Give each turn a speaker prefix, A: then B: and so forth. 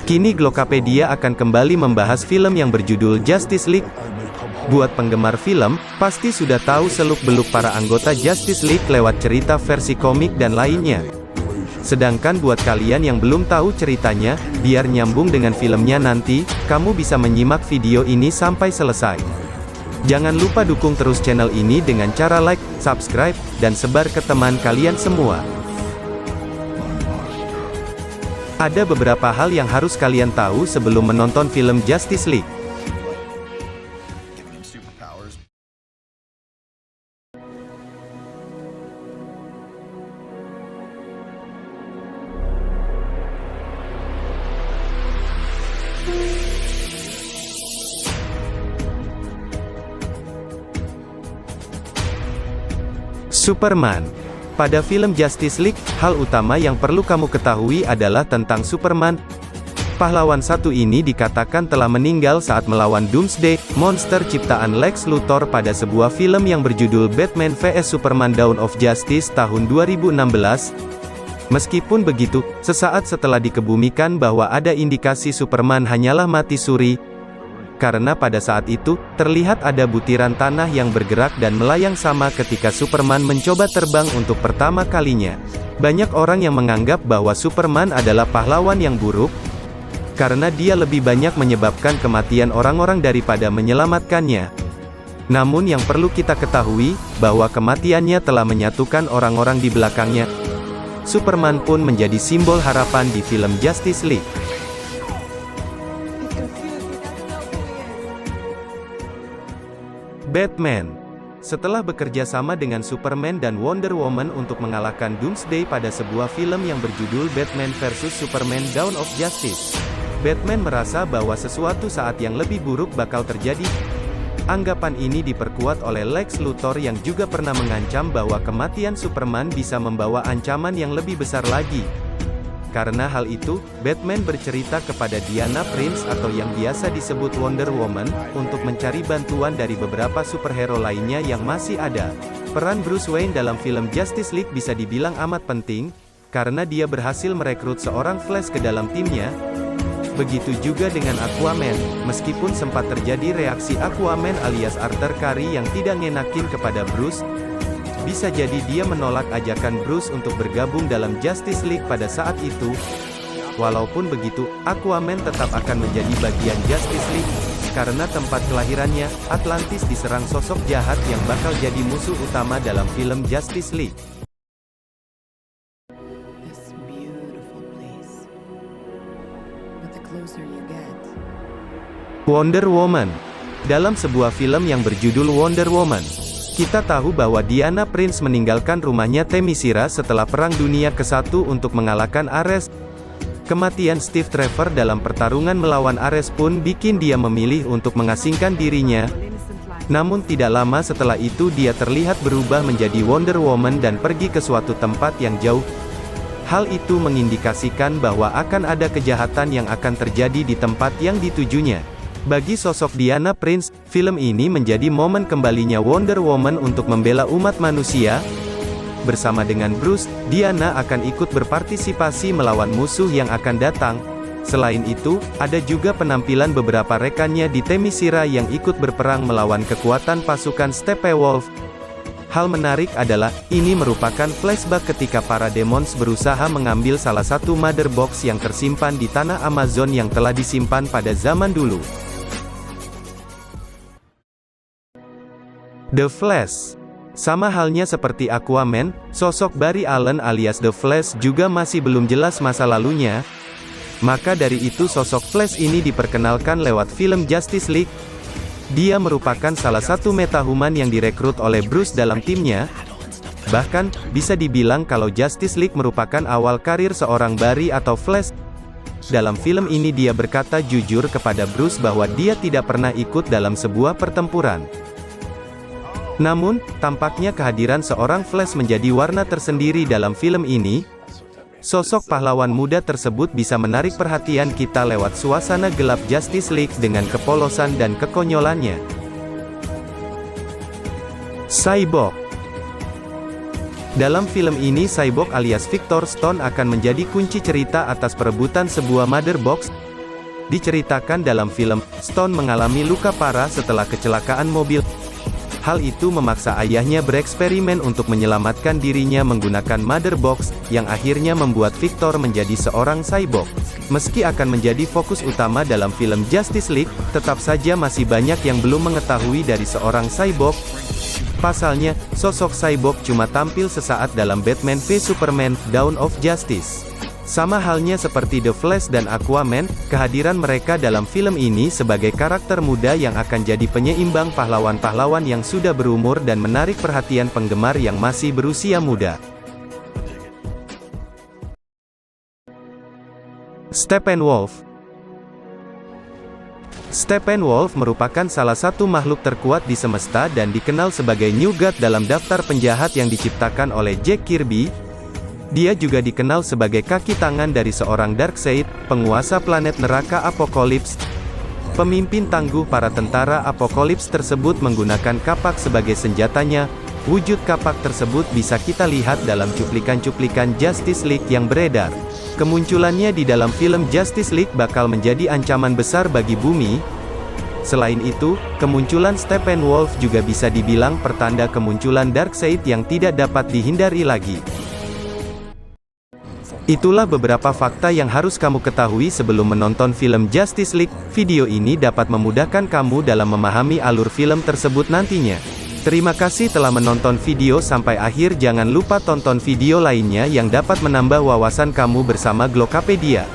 A: Kini Glockapedia akan kembali membahas film yang berjudul Justice League. Buat penggemar film, pasti sudah tahu seluk-beluk para anggota Justice League lewat cerita versi komik dan lainnya. Sedangkan buat kalian yang belum tahu ceritanya, biar nyambung dengan filmnya nanti, kamu bisa menyimak video ini sampai selesai. Jangan lupa dukung terus channel ini dengan cara like, subscribe, dan sebar ke teman kalian semua. Ada beberapa hal yang harus kalian tahu sebelum menonton film Justice League. Superman. Pada film Justice League, hal utama yang perlu kamu ketahui adalah tentang Superman. Pahlawan satu ini dikatakan telah meninggal saat melawan Doomsday, monster ciptaan Lex Luthor pada sebuah film yang berjudul Batman vs Superman Dawn of Justice tahun 2016. Meskipun begitu, sesaat setelah dikebumikan bahwa ada indikasi Superman hanyalah mati suri, karena pada saat itu, terlihat ada butiran tanah yang bergerak dan melayang sama ketika Superman mencoba terbang untuk pertama kalinya. Banyak orang yang menganggap bahwa Superman adalah pahlawan yang buruk, karena dia lebih banyak menyebabkan kematian orang-orang daripada menyelamatkannya. Namun yang perlu kita ketahui, bahwa kematiannya telah menyatukan orang-orang di belakangnya. Superman pun menjadi simbol harapan di film Justice League. Batman. Setelah bekerja sama dengan Superman dan Wonder Woman untuk mengalahkan Doomsday pada sebuah film yang berjudul Batman vs Superman Dawn of Justice, Batman merasa bahwa sesuatu saat yang lebih buruk bakal terjadi. Anggapan ini diperkuat oleh Lex Luthor yang juga pernah mengancam bahwa kematian Superman bisa membawa ancaman yang lebih besar lagi. Karena hal itu, Batman bercerita kepada Diana Prince atau yang biasa disebut Wonder Woman, untuk mencari bantuan dari beberapa superhero lainnya yang masih ada. Peran Bruce Wayne dalam film Justice League bisa dibilang amat penting, karena dia berhasil merekrut seorang Flash ke dalam timnya. Begitu juga dengan Aquaman, meskipun sempat terjadi reaksi Aquaman alias Arthur Curry yang tidak ngenakin kepada Bruce, bisa jadi dia menolak ajakan Bruce untuk bergabung dalam Justice League pada saat itu. Walaupun begitu, Aquaman tetap akan menjadi bagian Justice League, karena tempat kelahirannya, Atlantis, diserang sosok jahat yang bakal jadi musuh utama dalam film Justice League. Wonder Woman. Dalam sebuah film yang berjudul Wonder Woman, kita tahu bahwa Diana Prince meninggalkan rumahnya Themyscira setelah Perang Dunia ke-1 untuk mengalahkan Ares. Kematian Steve Trevor dalam pertarungan melawan Ares pun bikin dia memilih untuk mengasingkan dirinya. Namun tidak lama setelah itu dia terlihat berubah menjadi Wonder Woman dan pergi ke suatu tempat yang jauh. Hal itu mengindikasikan bahwa akan ada kejahatan yang akan terjadi di tempat yang ditujunya. Bagi sosok Diana Prince, film ini menjadi momen kembalinya Wonder Woman untuk membela umat manusia. Bersama dengan Bruce, Diana akan ikut berpartisipasi melawan musuh yang akan datang. Selain itu, ada juga penampilan beberapa rekannya di Themyscira yang ikut berperang melawan kekuatan pasukan Steppenwolf. Hal menarik adalah, ini merupakan flashback ketika para demons berusaha mengambil salah satu mother box yang tersimpan di tanah Amazon yang telah disimpan pada zaman dulu. The Flash. Sama halnya seperti Aquaman, sosok Barry Allen alias The Flash juga masih belum jelas masa lalunya. Maka dari itu sosok Flash ini diperkenalkan lewat film Justice League. Dia merupakan salah satu metahuman yang direkrut oleh Bruce dalam timnya. Bahkan, bisa dibilang kalau Justice League merupakan awal karir seorang Barry atau Flash. Dalam film ini dia berkata jujur kepada Bruce bahwa dia tidak pernah ikut dalam sebuah pertempuran. Namun, tampaknya kehadiran seorang Flash menjadi warna tersendiri dalam film ini. Sosok pahlawan muda tersebut bisa menarik perhatian kita lewat suasana gelap Justice League dengan kepolosan dan kekonyolannya. Cyborg. Dalam film ini Cyborg alias Victor Stone akan menjadi kunci cerita atas perebutan sebuah Mother Box. Diceritakan dalam film, Stone mengalami luka parah setelah kecelakaan mobil. Hal itu memaksa ayahnya bereksperimen untuk menyelamatkan dirinya menggunakan Mother Box, yang akhirnya membuat Victor menjadi seorang cyborg. Meski akan menjadi fokus utama dalam film Justice League, tetap saja masih banyak yang belum mengetahui dari seorang cyborg. Pasalnya, sosok cyborg cuma tampil sesaat dalam Batman v Superman, Dawn of Justice. Sama halnya seperti The Flash dan Aquaman, kehadiran mereka dalam film ini sebagai karakter muda yang akan jadi penyeimbang pahlawan-pahlawan yang sudah berumur dan menarik perhatian penggemar yang masih berusia muda. Steppenwolf. Steppenwolf merupakan salah satu makhluk terkuat di semesta dan dikenal sebagai New God dalam daftar penjahat yang diciptakan oleh Jack Kirby. Dia juga dikenal sebagai kaki tangan dari seorang Darkseid, penguasa planet neraka Apokolips. Pemimpin tangguh para tentara Apokolips tersebut menggunakan kapak sebagai senjatanya. Wujud kapak tersebut bisa kita lihat dalam cuplikan-cuplikan Justice League yang beredar. Kemunculannya di dalam film Justice League bakal menjadi ancaman besar bagi bumi. Selain itu, kemunculan Steppenwolf juga bisa dibilang pertanda kemunculan Darkseid yang tidak dapat dihindari lagi. Itulah beberapa fakta yang harus kamu ketahui sebelum menonton film Justice League. Video ini dapat memudahkan kamu dalam memahami alur film tersebut nantinya. Terima kasih telah menonton video sampai akhir. Jangan lupa tonton video lainnya yang dapat menambah wawasan kamu bersama Glokapedia.